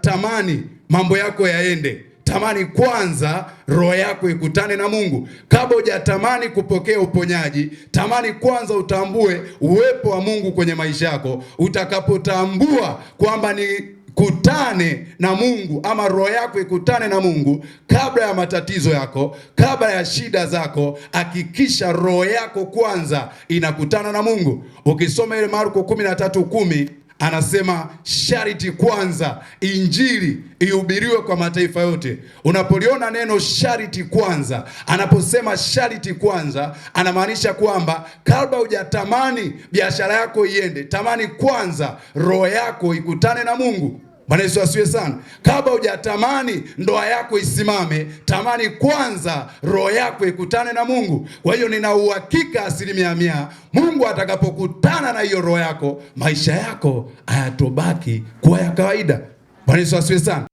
Tamani mambo yako yaende, tamani kwanza roho yako ikutane na Mungu. Kabla hujatamani kupokea uponyaji, tamani kwanza utambue uwepo wa Mungu kwenye maisha yako. Utakapotambua kwamba ni kutane na Mungu, ama roho yako ikutane na Mungu kabla ya matatizo yako, kabla ya shida zako, hakikisha roho yako kwanza inakutana na Mungu. Ukisoma ile Marko 13:10 anasema sharti kwanza injili ihubiriwe kwa mataifa yote. Unapoliona neno sharti kwanza, anaposema sharti kwanza, anamaanisha kwamba kabla hujatamani biashara yako iende, tamani kwanza roho yako ikutane na Mungu. Bwana Yesu asifiwe sana. Kabla hujatamani ndoa yako isimame, tamani kwanza roho yako ikutane na Mungu. Kwa hiyo nina uhakika 100% Mungu atakapokutana na hiyo roho yako, maisha yako hayatobaki kuwa ya kawaida. Bwana Yesu asifiwe sana.